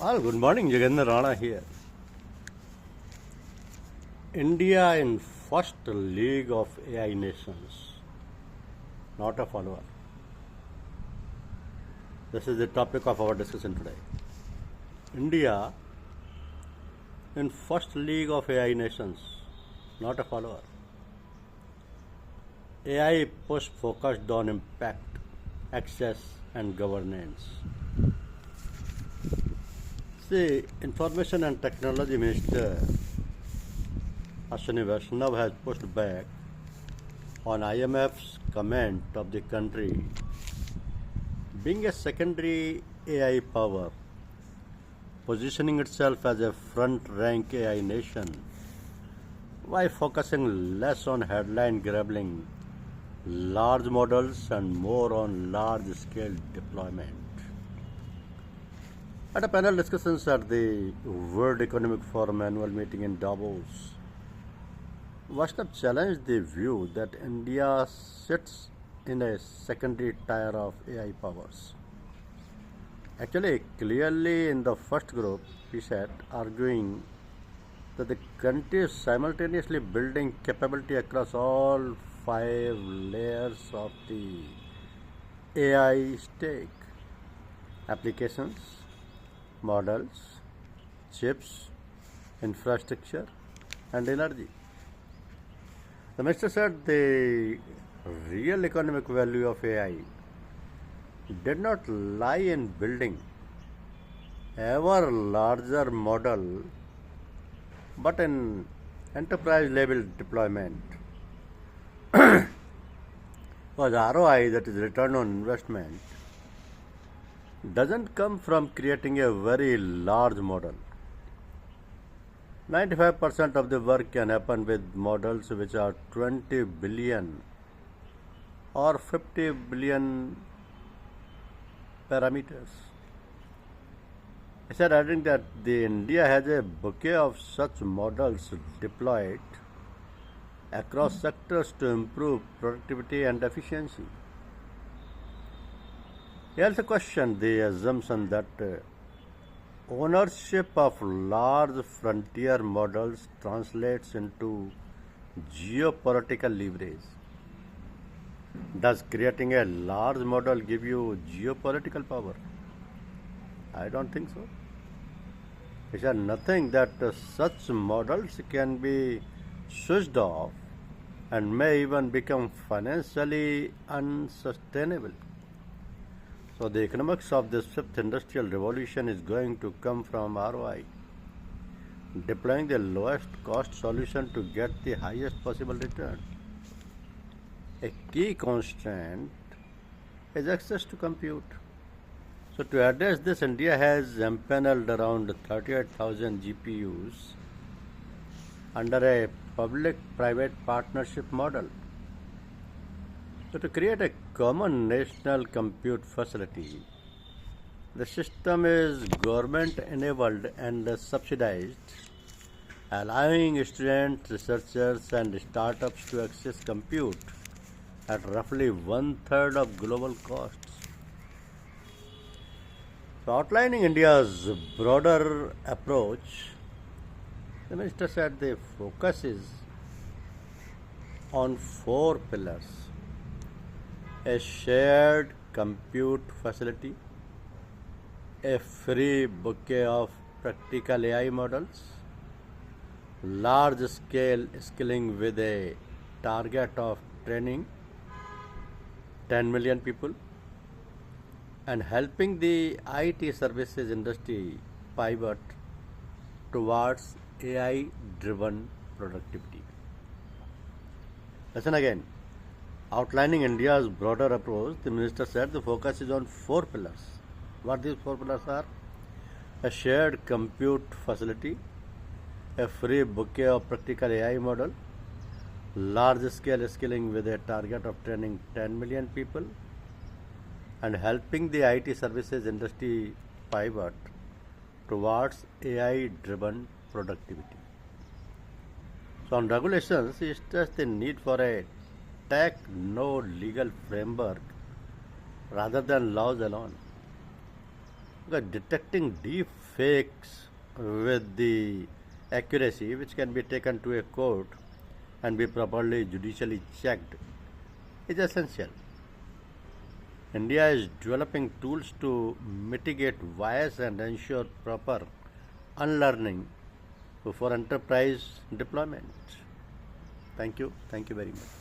Well, good morning, Jagender Rana here. India in first league of AI nations, not a follower. This is the topic of our discussion today. India in first league of AI nations, not a follower. AI push focused on impact, access, and governance. The Information and Technology Minister Ashwini Vaishnav has pushed back on IMF's comment of the country being a secondary AI power, positioning itself as a front-rank AI nation while focusing less on headline-grabbing large models and more on large-scale deployment. At a panel discussions at the World Economic Forum annual meeting in Davos, Vaishnav challenged the view that India sits in a secondary tier of AI powers. Actually, clearly in the first group, he said, arguing that the country is simultaneously building capability across all 5 layers of the AI stack: applications, models, chips, infrastructure, and energy. The minister said the real economic value of AI did not lie in building ever larger model, but in enterprise level deployment. Because ROI, that is return on investment, doesn't come from creating a very large model. 95% of the work can happen with models which are 20 billion or 50 billion parameters. I said, adding that the India has a bouquet of such models deployed across sectors to improve productivity and efficiency. He also questioned the assumption that ownership of large frontier models translates into geopolitical leverage. Does creating a large model give you geopolitical power? I don't think so. He said nothing that such models can be switched off and may even become financially unsustainable. So the economics of this fifth industrial revolution is going to come from ROI, deploying the lowest cost solution to get the highest possible return. A key constraint is access to compute. So to address this, India has empaneled around 38,000 GPUs under a public-private partnership model. So to create a common national compute facility, the system is government-enabled and subsidized, allowing students, researchers, and startups to access compute at roughly 1/3 of global costs. So outlining India's broader approach, the minister said the focus is on 4 pillars: a shared compute facility, a free bouquet of practical AI models, large scale skilling with a target of training 10 million people, and helping the IT services industry pivot towards AI driven productivity. Listen again. Outlining India's broader approach, the minister said the focus is on 4 pillars. What these 4 pillars are: a shared compute facility, a free bouquet of practical AI model, large scale skilling with a target of training 10 million people, and helping the IT services industry pivot towards AI driven productivity. So on regulations, he stressed the need for a tech no legal framework rather than laws alone. Detecting deep fakes with the accuracy which can be taken to a court and be properly judicially checked is essential. India is developing tools to mitigate bias and ensure proper unlearning for enterprise deployment. Thank you. Thank you very much.